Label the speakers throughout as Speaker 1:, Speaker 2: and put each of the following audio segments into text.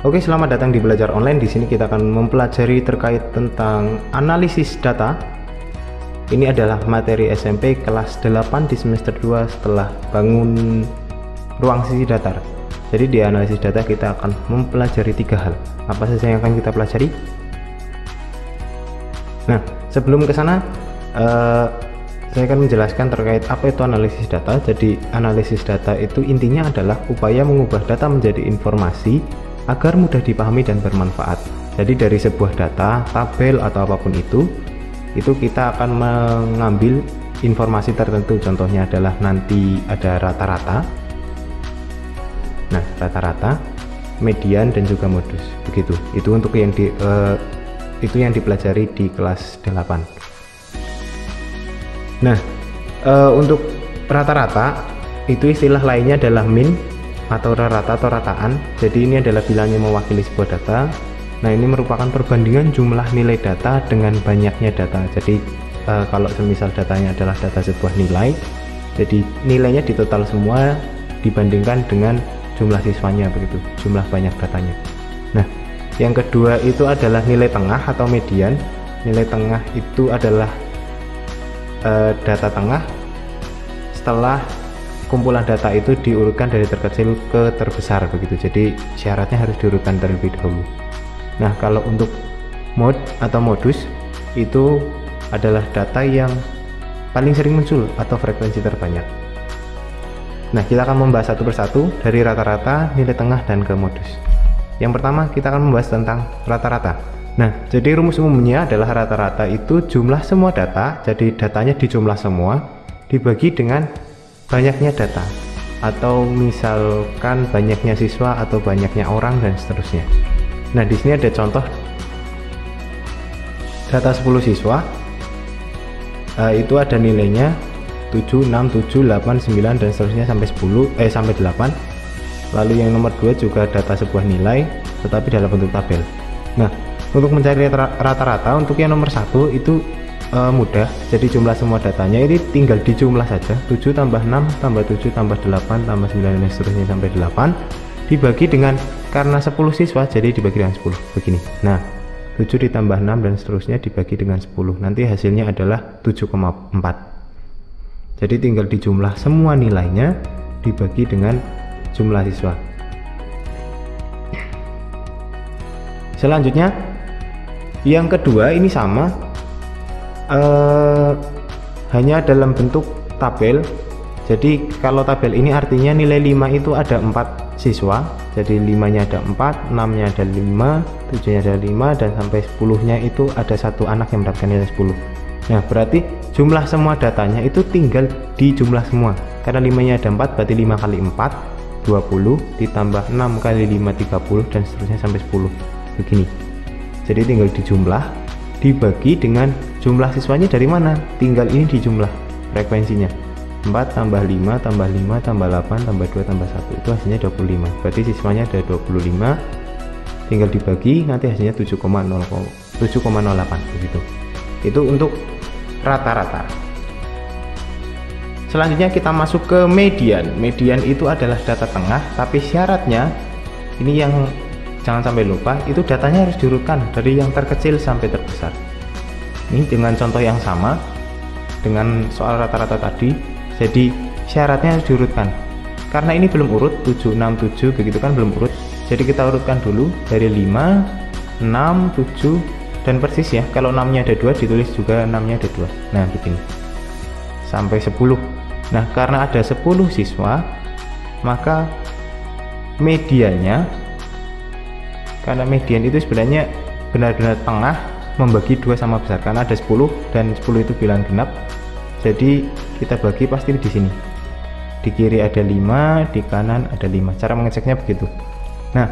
Speaker 1: Oke, selamat datang di Belajar Online. Di sini kita akan mempelajari terkait tentang analisis data. Ini adalah materi SMP kelas 8 di semester 2 setelah bangun ruang sisi datar. Jadi di analisis data kita akan mempelajari 3 hal. Apa saja yang akan kita pelajari? Nah, sebelum ke sana saya akan menjelaskan terkait apa itu analisis data. Jadi analisis data itu intinya adalah upaya mengubah data menjadi informasi agar mudah dipahami dan bermanfaat. Jadi dari sebuah data, tabel atau apapun itu kita akan mengambil informasi tertentu. Contohnya adalah nanti ada rata-rata. Nah, rata-rata, median dan juga modus. Begitu. Itu untuk yang dipelajari di kelas 8. Nah, untuk rata-rata itu istilah lainnya adalah min atau rata atau rataan. Jadi ini adalah bilangnya mewakili sebuah data. Nah, ini merupakan perbandingan jumlah nilai data dengan banyaknya data. Jadi kalau semisal datanya adalah data sebuah nilai, jadi nilainya ditotal semua dibandingkan dengan jumlah siswanya, begitu, jumlah banyak datanya. Nah, yang kedua itu adalah nilai tengah atau median. Nilai tengah itu adalah data tengah setelah kumpulan data itu diurutkan dari terkecil ke terbesar, begitu. Jadi syaratnya harus diurutkan terlebih dahulu. Nah, kalau untuk mode atau modus itu adalah data yang paling sering muncul atau frekuensi terbanyak. Nah, kita akan membahas satu persatu dari rata-rata, nilai tengah, dan ke modus. Yang pertama kita akan membahas tentang rata-rata. Nah, jadi rumus umumnya adalah rata-rata itu jumlah semua data, jadi datanya dijumlah semua dibagi dengan banyaknya data, atau misalkan banyaknya siswa atau banyaknya orang dan seterusnya. Nah, di sini ada contoh data 10 siswa, itu ada nilainya 7, 6, 7, 8, 9 dan seterusnya sampai 8. Lalu yang nomor 2 juga data sebuah nilai tetapi dalam bentuk tabel. Nah, untuk mencari rata-rata untuk yang nomor 1 itu mudah. Jadi jumlah semua datanya ini tinggal dijumlah saja. 7 tambah 6 tambah 7 tambah 8 tambah 9 dan seterusnya sampai 8 dibagi dengan, karena 10 siswa jadi dibagi dengan 10 begini. Nah, 7 ditambah 6 dan seterusnya dibagi dengan 10, nanti hasilnya adalah 7,4. Jadi tinggal dijumlah semua nilainya dibagi dengan jumlah siswa. Selanjutnya yang kedua ini sama, hanya dalam bentuk tabel. Jadi kalau tabel ini artinya nilai 5 itu ada 4 siswa, jadi 5 nya ada 4, 6 nya ada 5, 7 nya ada 5 dan sampai 10 nya itu ada 1 anak yang mendapatkan nilai 10. Nah, berarti jumlah semua datanya itu tinggal dijumlah semua, karena 5 nya ada 4 berarti 5 kali 4 20 ditambah 6 kali 5 30 dan seterusnya sampai 10 begini. Jadi tinggal dijumlah dibagi dengan jumlah siswanya dari mana, tinggal ini dijumlah frekuensinya. 4 tambah 5 tambah 5 tambah 8 tambah 2 tambah 1 itu hasilnya 25, berarti siswanya ada 25, tinggal dibagi nanti hasilnya 7,08 begitu. Itu untuk rata-rata. Selanjutnya kita masuk ke median. Median itu adalah data tengah, tapi syaratnya ini yang jangan sampai lupa, itu datanya harus diurutkan dari yang terkecil sampai terbesar. Ini dengan contoh yang sama dengan soal rata-rata tadi. Jadi syaratnya harus diurutkan. Karena ini belum urut, 7, 6, 7 begitu kan belum urut. Jadi kita urutkan dulu dari 5, 6, 7 dan persis ya. Kalau 6 nya ada 2 ditulis juga 6 nya ada 2. Nah, begini. Sampai 10. Nah, karena ada 10 siswa, maka mediannya, karena median itu sebenarnya benar-benar tengah membagi 2 sama besar, karena ada 10 dan 10 itu bilangan genap. Jadi kita bagi pasti di sini. Di kiri ada 5, di kanan ada 5. Cara mengeceknya begitu. Nah,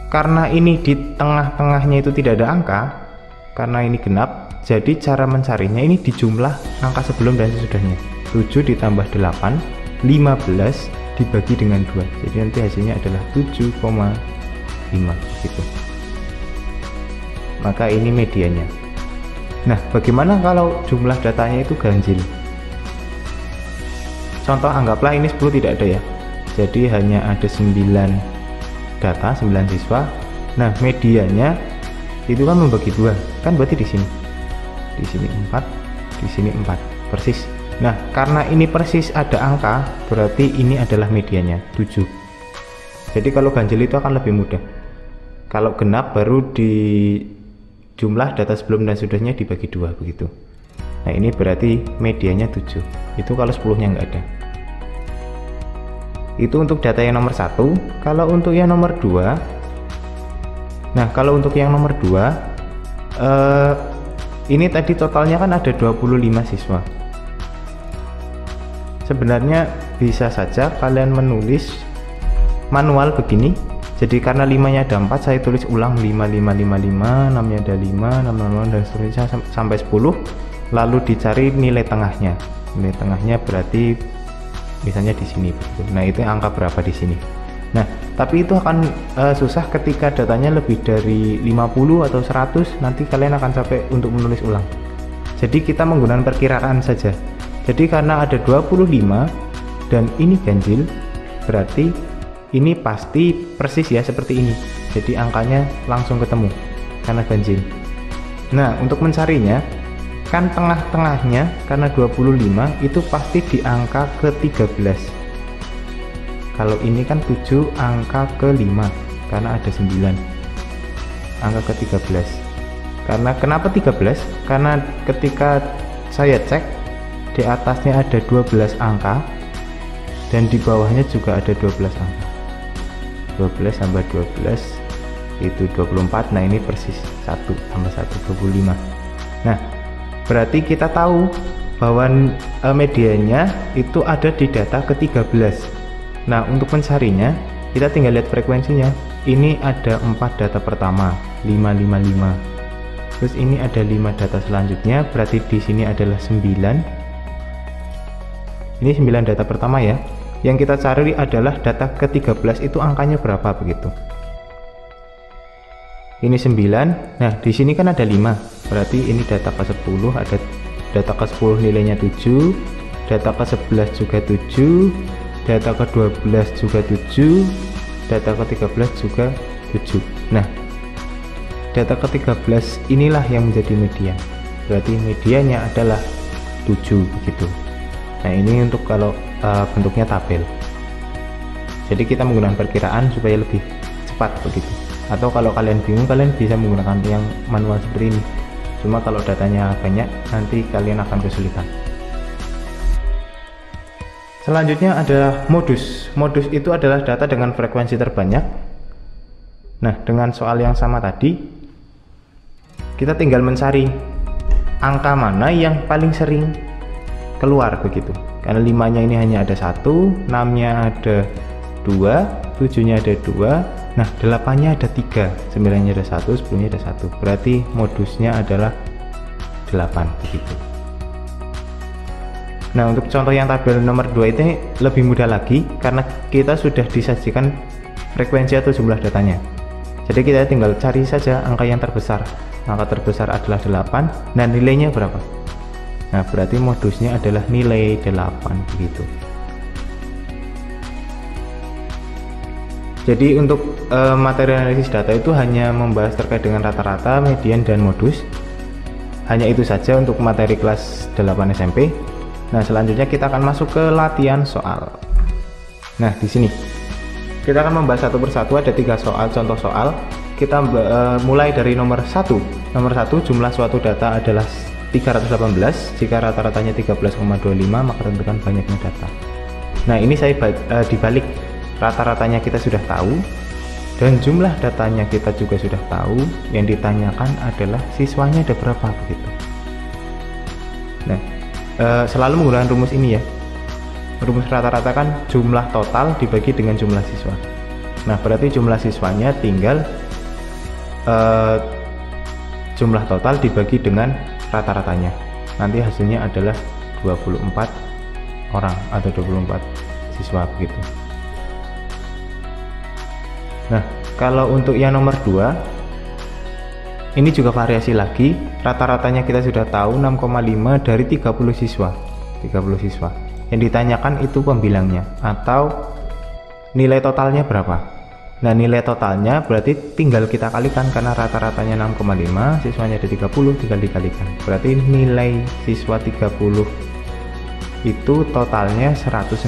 Speaker 1: karena ini di tengah-tengahnya itu tidak ada angka, karena ini genap, jadi cara mencarinya ini dijumlah angka sebelum dan sesudahnya. 7 ditambah 8, 15 dibagi dengan 2. Jadi nanti hasilnya adalah 7,5 gitu. Maka ini mediannya. Nah, bagaimana kalau jumlah datanya itu ganjil? Contoh, anggaplah ini 10 tidak ada ya. Jadi hanya ada 9 data 9 siswa. Nah, medianya itu kan membagi 2, kan berarti di sini 4, di sini 4, persis. Nah, karena ini persis ada angka, berarti ini adalah medianya 7. Jadi kalau ganjil itu akan lebih mudah. Kalau genap baru di jumlah data sebelum dan sudahnya dibagi 2 begitu. Nah, ini berarti medianya 7. Itu kalau 10-nya nggak ada. Itu untuk data yang nomor 1. Kalau untuk yang nomor 2, nah kalau untuk yang nomor 2 ini tadi totalnya kan ada 25 siswa. Sebenarnya bisa saja kalian menulis manual begini. Jadi karena 5-nya ada 4, saya tulis ulang 5, 5, 5, 5, 6-nya ada 5, 6, 6, dan seterusnya sampai 10. Lalu dicari nilai tengahnya. Nilai tengahnya berarti misalnya di sini. Nah, itu angka berapa di sini. Nah, tapi itu akan susah ketika datanya lebih dari 50 atau 100, nanti kalian akan capek untuk menulis ulang. Jadi kita menggunakan perkiraan saja. Jadi karena ada 25 dan ini ganjil, berarti ini pasti persis ya seperti ini. Jadi angkanya langsung ketemu karena ganjil. Nah, untuk mencarinya, kan tengah-tengahnya karena 25 itu pasti di angka ke-13. Kalau ini kan 7 angka ke-5 karena ada 9. Angka ke-13. Karena kenapa 13? Karena ketika saya cek di atasnya ada 12 angka dan di bawahnya juga ada 12 angka. 12 tambah 12 itu 24. Nah, ini persis 1 tambah 1 25. Nah, berarti kita tahu bahwa medianya itu ada di data ke-13. Nah, untuk mencarinya kita tinggal lihat frekuensinya. Ini ada 4 data pertama 555. Terus ini ada 5 data selanjutnya, berarti di sini adalah 9. Ini 9 data pertama ya. Yang kita cari adalah data ke-13 itu angkanya berapa begitu. Ini 9. Nah, di sini kan ada 5. Berarti ini data ke-10, ada data ke-10 nilainya 7, data ke-11 juga 7, data ke-12 juga 7, data ke-13 juga 7. Nah, data ke-13 inilah yang menjadi median. Berarti medianya adalah 7 begitu. Nah, ini untuk kalau bentuknya tabel. Jadi kita menggunakan perkiraan supaya lebih cepat begitu. Atau kalau kalian bingung, kalian bisa menggunakan yang manual seperti ini. Cuma kalau datanya banyak, nanti kalian akan kesulitan. Selanjutnya adalah modus. Modus itu adalah data dengan frekuensi terbanyak. Nah, dengan soal yang sama tadi, kita tinggal mencari angka mana yang paling sering keluar begitu. Karena 5-nya ini hanya ada 1, 6-nya ada 2, 7-nya ada 2, nah 8-nya ada 3, 9-nya ada 1, 10-nya ada 1. Berarti modusnya adalah 8 begitu. Nah, untuk contoh yang tabel nomor 2 ini lebih mudah lagi karena kita sudah disajikan frekuensi atau jumlah datanya. Jadi kita tinggal cari saja angka yang terbesar. Angka terbesar adalah 8. Nah, nilainya berapa? Nah, berarti modusnya adalah nilai 8 begitu. Jadi untuk materi analisis data itu hanya membahas terkait dengan rata-rata, median, dan modus. Hanya itu saja untuk materi kelas 8 SMP. Nah, selanjutnya kita akan masuk ke latihan soal. Nah, di sini kita akan membahas satu persatu, ada 3 soal, contoh soal. Kita mulai dari nomor 1. Nomor 1, jumlah suatu data adalah 318. Jika rata-ratanya 13,25, maka tentukan banyaknya data. Nah, ini saya dibalik. Rata-ratanya kita sudah tahu dan jumlah datanya kita juga sudah tahu. Yang ditanyakan adalah siswanya ada berapa begitu. Nah, selalu menggunakan rumus ini ya. Rumus rata-rata kan jumlah total dibagi dengan jumlah siswa. Nah, berarti jumlah siswanya tinggal jumlah total dibagi dengan rata-ratanya. Nanti hasilnya adalah 24 orang atau 24 siswa begitu. Nah, kalau untuk yang nomor 2 ini juga variasi lagi. Rata-ratanya kita sudah tahu 6,5 dari 30 siswa. 30 siswa. Yang ditanyakan itu pembilangnya atau nilai totalnya berapa. Nah, nilai totalnya berarti tinggal kita kalikan, karena rata-ratanya 6,5, siswanya ada 30, tinggal dikalikan. Berarti nilai siswa 30 itu totalnya 195.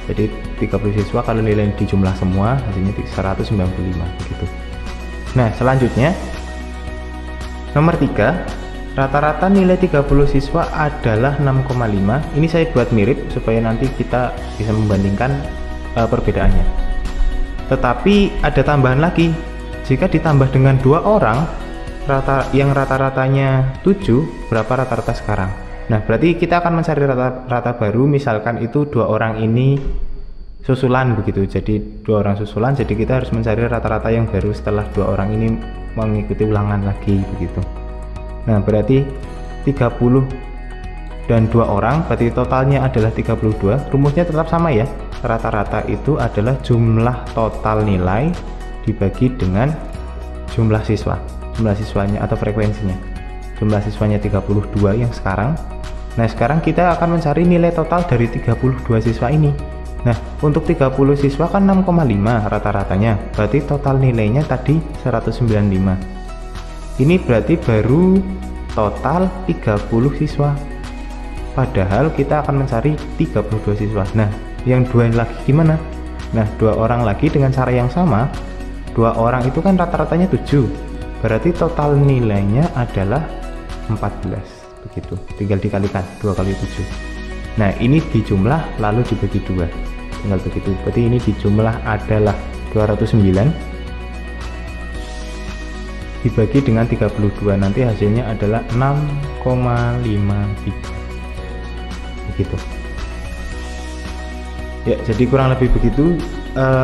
Speaker 1: Jadi 30 siswa kalau nilai dijumlah semua hasilnya 195 begitu. Nah, selanjutnya nomor 3, rata-rata nilai 30 siswa adalah 6,5. Ini saya buat mirip supaya nanti kita bisa membandingkan perbedaannya. Tetapi ada tambahan lagi, jika ditambah dengan 2 orang yang rata-ratanya 7, berapa rata-rata sekarang? Nah, berarti kita akan mencari rata baru, misalkan itu 2 orang ini susulan begitu, jadi 2 orang susulan, jadi kita harus mencari rata-rata yang baru setelah 2 orang ini mengikuti ulangan lagi begitu. Nah, berarti 30 dan 2 orang berarti totalnya adalah 32. Rumusnya tetap sama ya, rata-rata itu adalah jumlah total nilai dibagi dengan jumlah siswanya atau frekuensinya. Jumlah siswanya 32 yang sekarang. Nah, sekarang kita akan mencari nilai total dari 32 siswa ini. Nah, untuk 30 siswa kan 6,5 rata-ratanya, berarti total nilainya tadi 195. Ini berarti baru total 30 siswa, padahal kita akan mencari 32 siswa. Nah, yang 2 lagi gimana? Nah, 2 orang lagi dengan cara yang sama. 2 orang itu kan rata-ratanya 7, berarti total nilainya adalah 14 begitu. Tinggal dikalikan 2 kali 7. Nah, ini dijumlah lalu dibagi 2, tinggal begitu. Berarti ini dijumlah adalah 209 dibagi dengan 32, nanti hasilnya adalah 6,53 begitu ya. Jadi kurang lebih begitu.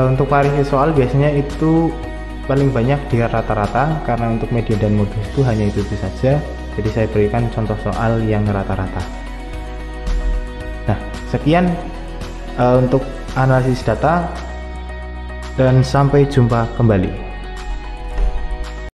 Speaker 1: Untuk variasi soal biasanya itu paling banyak di rata-rata, karena untuk median dan modus itu hanya itu saja. Jadi saya berikan contoh soal yang rata-rata. Nah, sekian untuk analisis data, dan sampai jumpa kembali.